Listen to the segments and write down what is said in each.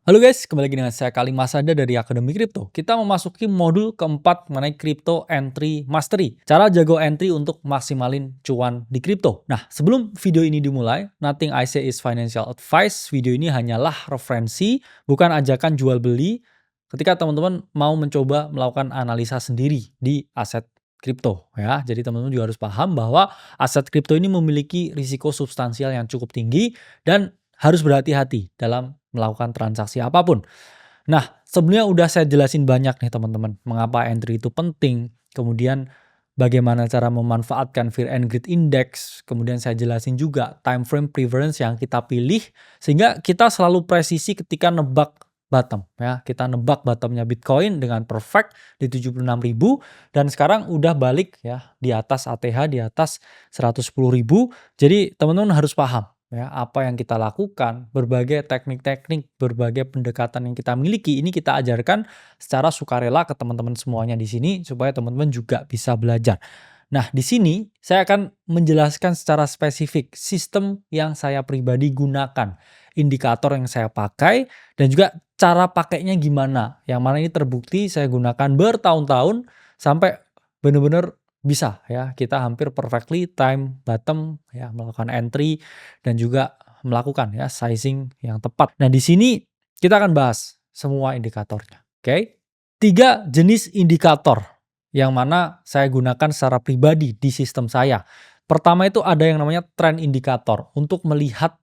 Halo guys, kembali lagi dengan saya Kali Masada dari Akademi Kripto. Kita memasuki modul keempat mengenai Crypto Entry Mastery. Cara jago entry untuk maksimalin cuan di kripto. Nah, sebelum video ini dimulai, nothing I say is financial advice. Video ini hanyalah referensi, bukan ajakan jual beli. Ketika teman-teman mau mencoba melakukan analisa sendiri di aset kripto ya. Jadi teman-teman juga harus paham bahwa aset kripto ini memiliki risiko substansial yang cukup tinggi dan harus berhati-hati dalam melakukan transaksi apapun. Nah, sebenarnya udah saya jelasin banyak nih teman-teman, mengapa entry itu penting, kemudian bagaimana cara memanfaatkan Fear and Greed Index, kemudian saya jelasin juga time frame preference yang kita pilih, sehingga kita selalu presisi ketika nebak bottom ya. Kita nebak bottomnya Bitcoin dengan perfect di 76.000 dan sekarang udah balik ya di atas ATH di atas 110.000. Jadi teman-teman harus paham ya, apa yang kita lakukan, berbagai teknik-teknik, berbagai pendekatan yang kita miliki, ini kita ajarkan secara sukarela ke teman-teman semuanya di sini, supaya teman-teman juga bisa belajar. Nah, di sini saya akan menjelaskan secara spesifik sistem yang saya pribadi gunakan, indikator yang saya pakai, dan juga cara pakainya gimana. Yang mana ini terbukti saya gunakan bertahun-tahun, sampai benar-benar bisa ya, kita hampir perfectly time bottom ya, melakukan entry dan juga melakukan ya sizing yang tepat. Nah, di sini kita akan bahas semua indikatornya. Oke. 3 jenis indikator yang mana saya gunakan secara pribadi di sistem saya. Pertama itu ada yang namanya trend indikator untuk melihat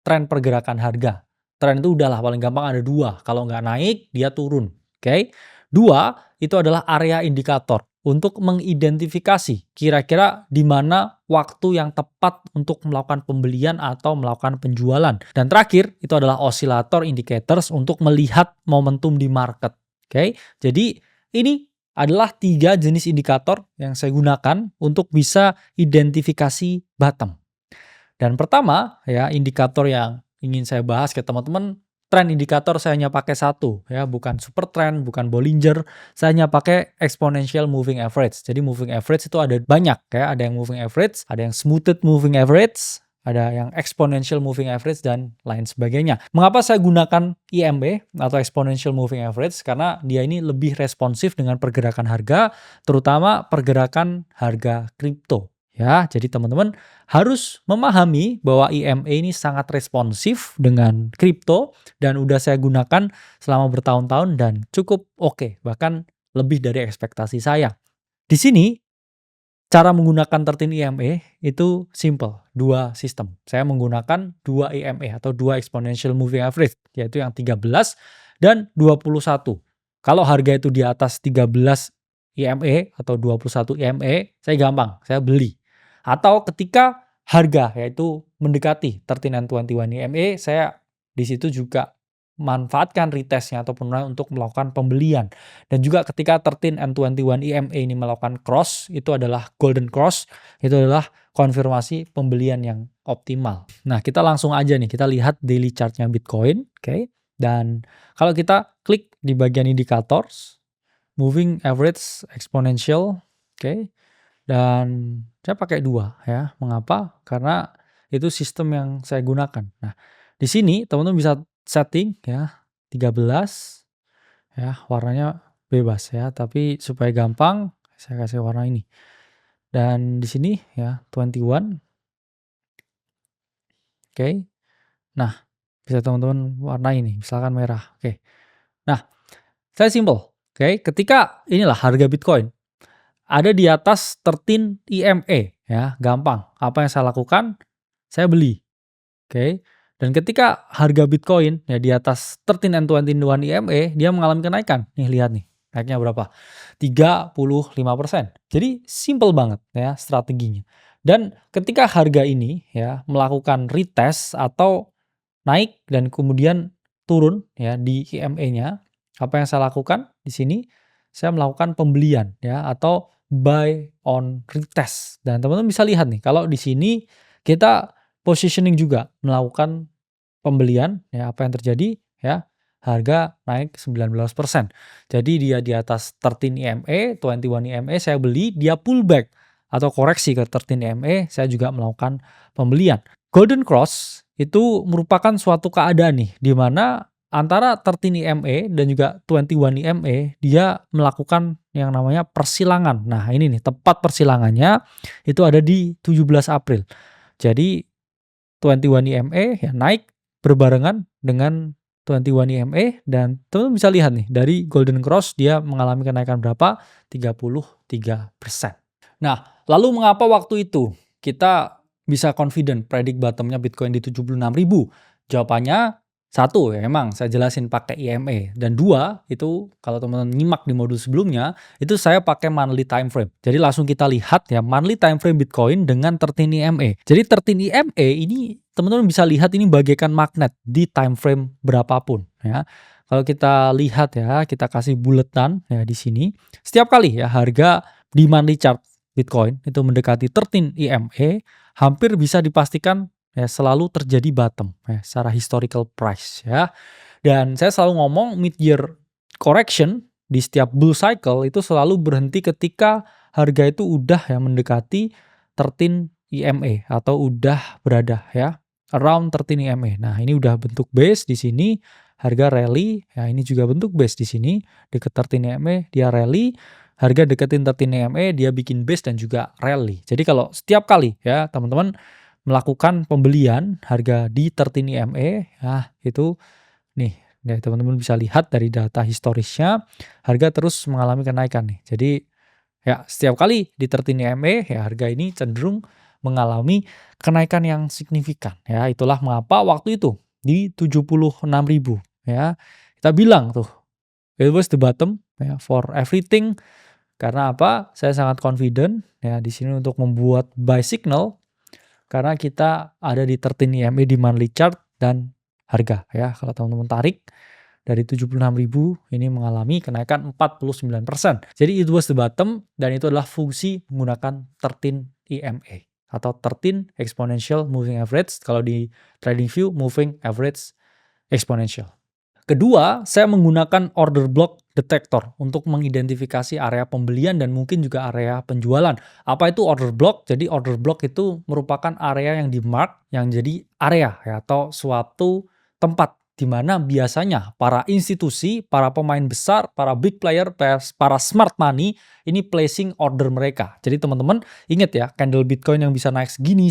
tren pergerakan harga. Tren itu udahlah paling gampang ada dua. Kalau nggak naik, dia turun. Oke. Dua, itu adalah area indikator untuk mengidentifikasi kira-kira di mana waktu yang tepat untuk melakukan pembelian atau melakukan penjualan. Dan terakhir, itu adalah oscillator indicators untuk melihat momentum di market. Oke. Jadi ini adalah 3 jenis indikator yang saya gunakan untuk bisa identifikasi bottom. Dan pertama ya, indikator yang ingin saya bahas ke teman-teman, trend indikator saya hanya pakai satu ya, bukan super trend, bukan Bollinger, saya hanya pakai exponential moving average. Jadi moving average itu ada banyak ya, ada yang moving average, ada yang smoothed moving average, ada yang exponential moving average dan lain sebagainya. Mengapa saya gunakan IMA atau exponential moving average? Karena dia ini lebih responsif dengan pergerakan harga, terutama pergerakan harga kripto. Ya, jadi teman-teman harus memahami bahwa IMA ini sangat responsif dengan kripto dan udah saya gunakan selama bertahun-tahun dan cukup oke, bahkan lebih dari ekspektasi saya. Di sini cara menggunakan 13 IMA itu simple, 2 sistem. Saya menggunakan 2 IMA atau 2 exponential moving average, yaitu yang 13 dan 21. Kalau harga itu di atas 13 IMA atau 21 IMA, saya gampang, saya beli. Atau ketika harga yaitu mendekati 13 and 21 IMA, saya di situ juga manfaatkan retestnya atau penurunan untuk melakukan pembelian. Dan juga ketika 13 and 21 EMA ini melakukan cross, itu adalah golden cross, itu adalah konfirmasi pembelian yang optimal. Nah, kita langsung aja nih, kita lihat daily chartnya Bitcoin, oke. Dan kalau kita klik di bagian indicators, moving average exponential, oke. Dan saya pakai 2 ya. Mengapa? Karena itu sistem yang saya gunakan. Nah, di sini teman-teman bisa setting ya 13 ya, warnanya bebas ya, tapi supaya gampang saya kasih warna ini. Dan di sini ya 21. Oke. Nah, bisa teman-teman warnai ini, misalkan merah. Oke. Nah, saya simple. Oke, ketika inilah harga Bitcoin ada di atas 13 EMA ya, gampang. Apa yang saya lakukan? Saya beli. Oke. Dan ketika harga Bitcoin ya di atas 13 and 21 EMA, dia mengalami kenaikan. Nih lihat nih, naiknya berapa? 35%. Jadi simple banget ya strateginya. Dan ketika harga ini ya melakukan retest atau naik dan kemudian turun ya di EMA-nya, apa yang saya lakukan di sini? Saya melakukan pembelian ya atau buy on retest. Dan teman-teman bisa lihat nih, kalau di sini kita positioning juga melakukan pembelian ya, apa yang terjadi ya, harga naik 19%. Jadi dia di atas 13 EMA, 21 EMA saya beli, dia pullback atau koreksi ke 13 EMA, saya juga melakukan pembelian. Golden cross itu merupakan suatu keadaan nih di mana antara 13 EMA dan juga 21 EMA dia melakukan yang namanya persilangan. Nah, ini nih tepat persilangannya itu ada di 17 April. Jadi 21 EMA ya naik berbarengan dengan 21 EMA dan teman-teman bisa lihat nih dari Golden Cross dia mengalami kenaikan berapa? 33%. Nah, lalu mengapa waktu itu kita bisa confident predik bottomnya Bitcoin di 76.000? Jawabannya satu, ya emang saya jelasin pakai EMA. Dan dua, itu kalau teman-teman nyimak di modul sebelumnya, itu saya pakai monthly time frame. Jadi langsung kita lihat ya monthly time frame Bitcoin dengan 13 EMA. Jadi 13 EMA ini teman-teman bisa lihat ini bagaikan magnet di time frame berapapun ya. Kalau kita lihat ya, kita kasih buletan ya di sini. Setiap kali ya harga di monthly chart Bitcoin itu mendekati 13 EMA, hampir bisa dipastikan ya selalu terjadi bottom ya secara historical price ya. Dan saya selalu ngomong mid-year correction di setiap bull cycle itu selalu berhenti ketika harga itu udah ya mendekati 13 EMA atau udah berada ya around 13 EMA. Nah, ini udah bentuk base di sini, harga rally ya, ini juga bentuk base di sini dekat 13 EMA dia rally, harga deketin 13 EMA dia bikin base dan juga rally. Jadi kalau setiap kali ya teman-teman melakukan pembelian harga di 13 EMA, ya itu nih, ya teman-teman bisa lihat dari data historisnya, harga terus mengalami kenaikan nih. Jadi ya setiap kali di 13 EMA, ya harga ini cenderung mengalami kenaikan yang signifikan. Ya itulah mengapa waktu itu di 76.000 ya kita bilang tuh it was the bottom ya for everything. Karena apa? Saya sangat confident ya di sini untuk membuat buy signal. Karena kita ada di 13 EMA di monthly chart dan harga ya. Kalau teman-teman tarik dari 76.000 ini mengalami kenaikan 49%. Jadi it was the bottom dan itu adalah fungsi menggunakan 13 EMA atau 13 exponential moving average. Kalau di TradingView moving average exponential. Kedua, saya menggunakan order block detector untuk mengidentifikasi area pembelian dan mungkin juga area penjualan. Apa itu order block? Jadi order block itu merupakan area yang di-mark yang jadi area ya, atau suatu tempat di mana biasanya para institusi, para pemain besar, para big player, para smart money ini placing order mereka. Jadi teman-teman ingat ya, candle Bitcoin yang bisa naik segini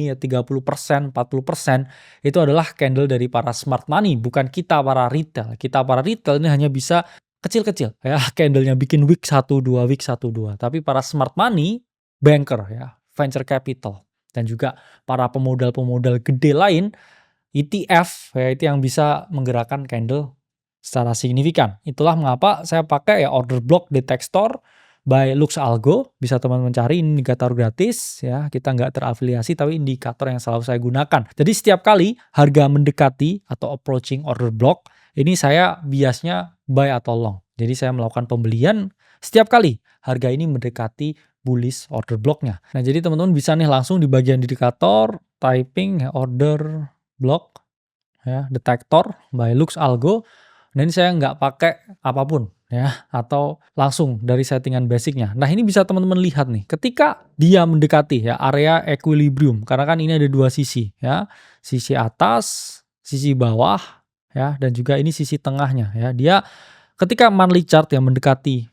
ya 30%, 40% itu adalah candle dari para smart money, bukan kita para retail. Kita para retail ini hanya bisa kecil-kecil ya, candlenya bikin wick 1 2 wick 1 2. Tapi para smart money, banker ya, venture capital dan juga para pemodal-pemodal gede lain ETF ya itu yang bisa menggerakkan candle secara signifikan. Itulah mengapa saya pakai ya order block detector by LuxAlgo. Bisa teman-teman cari ini indikator gratis ya. Kita nggak terafiliasi tapi indikator yang selalu saya gunakan. Jadi setiap kali harga mendekati atau approaching order block, ini saya biasnya buy atau long. Jadi saya melakukan pembelian setiap kali harga ini mendekati bullish order blocknya. Nah jadi teman-teman bisa nih langsung di bagian indikator typing ya, order block ya detektor by LuxAlgo. Dan ini saya nggak pakai apapun ya atau langsung dari settingan basicnya. Nah ini bisa teman-teman lihat nih ketika dia mendekati ya area equilibrium karena kan ini ada dua sisi ya, sisi atas, sisi bawah ya dan juga ini sisi tengahnya ya. Dia ketika monthly chart yang mendekati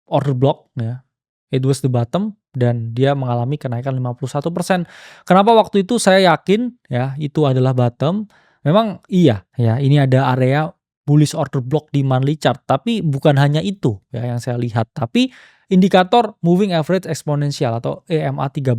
order block ya, it was the bottom dan dia mengalami kenaikan 51%. Kenapa waktu itu saya yakin ya itu adalah bottom? Memang iya ya, ini ada area bullish order block di monthly chart, tapi bukan hanya itu ya yang saya lihat, tapi indikator moving average exponential atau EMA 13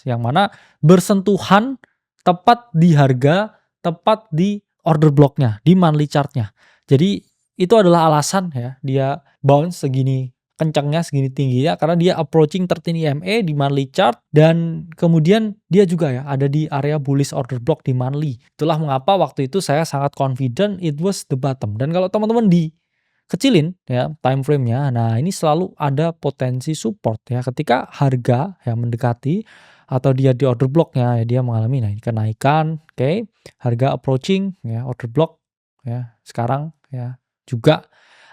yang mana bersentuhan tepat di harga, tepat di order blocknya, di monthly chartnya. Jadi itu adalah alasan ya dia bounce segini kencangnya, segini tingginya karena dia approaching 13 EMA di monthly chart dan kemudian dia juga ya ada di area bullish order block di monthly. Itulah mengapa waktu itu saya sangat confident it was the bottom. Dan kalau teman-teman dikecilin ya time frame-nya, nah ini selalu ada potensi support ya ketika harga yang mendekati atau dia di order block-nya ya dia mengalami kenaikan, oke. Harga approaching ya order block ya sekarang ya juga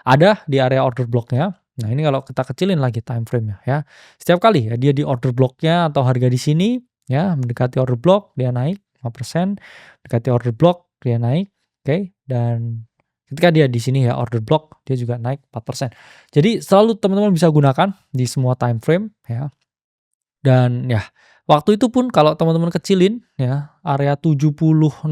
ada di area order block-nya. Nah ini kalau kita kecilin lagi time frame-nya ya. Setiap kali ya dia di order block-nya atau harga di sini ya mendekati order block dia naik 5%, mendekati order block dia naik, oke. Dan Ketika dia di sini ya order block, dia juga naik 4%. Jadi selalu teman-teman bisa gunakan di semua time frame ya. Dan ya, waktu itu pun kalau teman-teman kecilin ya, area 76.000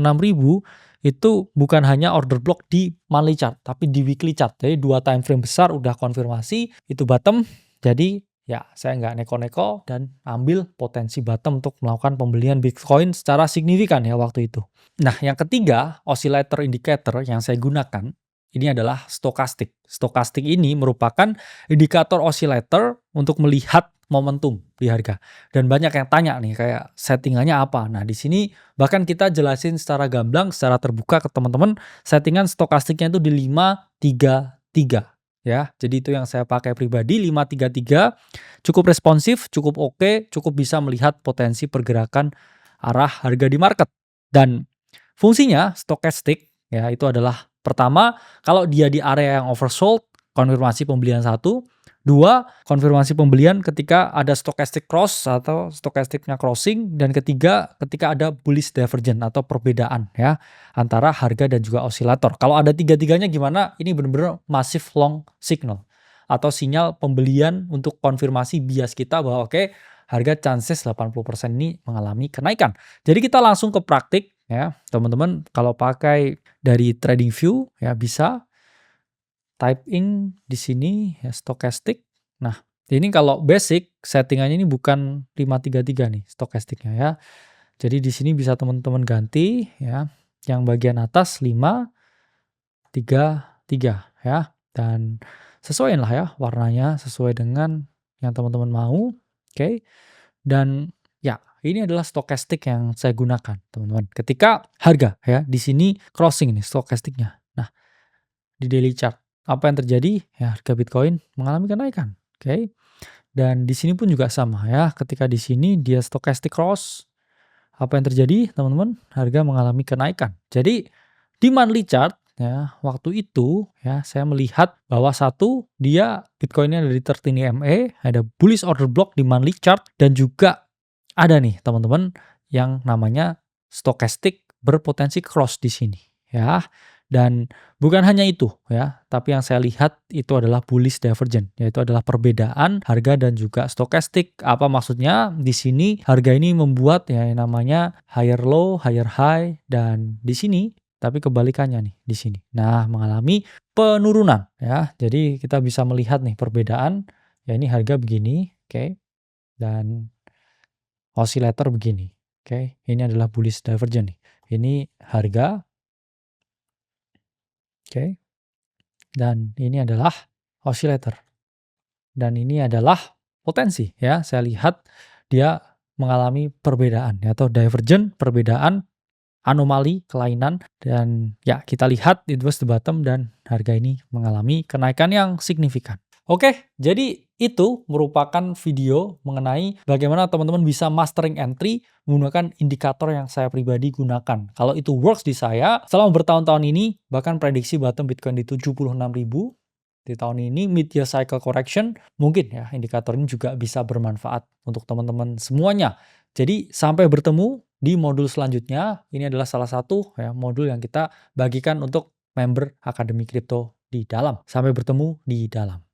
itu bukan hanya order block di monthly chart, tapi di weekly chart. Jadi 2 time frame besar udah konfirmasi, itu bottom. Jadi ya saya nggak neko-neko dan ambil potensi bottom untuk melakukan pembelian Bitcoin secara signifikan ya waktu itu. Nah, yang ketiga, oscillator indicator yang saya gunakan, ini adalah stokastik. Stokastik ini merupakan indikator oscillator untuk melihat momentum di harga. Dan banyak yang tanya nih kayak settingannya apa. Nah, di sini bahkan kita jelasin secara gamblang, secara terbuka ke teman-teman, settingan stokastiknya itu di 533 ya. Jadi itu yang saya pakai pribadi 533, cukup responsif, cukup oke, cukup bisa melihat potensi pergerakan arah harga di market. Dan fungsinya stokastik ya itu adalah pertama, kalau dia di area yang oversold, konfirmasi pembelian satu. Dua, konfirmasi pembelian ketika ada stochastic cross atau stochasticnya crossing. Dan ketiga, ketika ada bullish divergence atau perbedaan ya antara harga dan juga osilator. Kalau ada tiga-tiganya gimana? Ini benar-benar massive long signal atau sinyal pembelian untuk konfirmasi bias kita bahwa oke, harga chances 80% ini mengalami kenaikan. Jadi kita langsung ke praktik ya, teman-teman. Kalau pakai dari TradingView ya bisa type in di sini ya stochastic. Nah, ini kalau basic settingannya ini bukan 533 nih stokastiknya ya. Jadi di sini bisa teman-teman ganti ya. Yang bagian atas 533 ya. Dan sesuaiin lah ya warnanya sesuai dengan yang teman-teman mau. Oke. Dan ya, ini adalah stokastik yang saya gunakan, teman-teman. Ketika harga ya di sini crossing nih stokastiknya. Nah, di daily chart apa yang terjadi? Ya, harga Bitcoin mengalami kenaikan. Oke. Dan di sini pun juga sama ya. Ketika di sini dia stochastic cross, apa yang terjadi, teman-teman? Harga mengalami kenaikan. Jadi di monthly chart ya, waktu itu ya saya melihat bahwa satu, dia Bitcoinnya ada di 13 EMA, ada bullish order block di monthly chart dan juga ada nih, teman-teman, yang namanya stochastic berpotensi cross di sini ya. Dan bukan hanya itu ya, tapi yang saya lihat itu adalah bullish divergence, yaitu adalah perbedaan harga dan juga stokastik. Apa maksudnya? Di sini harga ini membuat ya yang namanya higher low, higher high, dan di sini tapi kebalikannya nih di sini. Nah, mengalami penurunan ya. Jadi kita bisa melihat nih perbedaan. Ya ini harga begini, oke. Dan oscillator begini. Oke, ini adalah bullish divergence nih. Ini harga. Oke. Dan ini adalah oscillator. Dan ini adalah potensi ya. Saya lihat dia mengalami perbedaan ya, atau divergent, perbedaan, anomali, kelainan, dan ya kita lihat it was the bottom dan harga ini mengalami kenaikan yang signifikan. Oke, jadi itu merupakan video mengenai bagaimana teman-teman bisa mastering entry menggunakan indikator yang saya pribadi gunakan. Kalau itu works di saya, selama bertahun-tahun ini, bahkan prediksi bottom Bitcoin di 76.000 di tahun ini, mid-year cycle correction, mungkin ya indikator ini juga bisa bermanfaat untuk teman-teman semuanya. Jadi sampai bertemu di modul selanjutnya. Ini adalah salah satu ya modul yang kita bagikan untuk member Akademi Kripto di dalam. Sampai bertemu di dalam.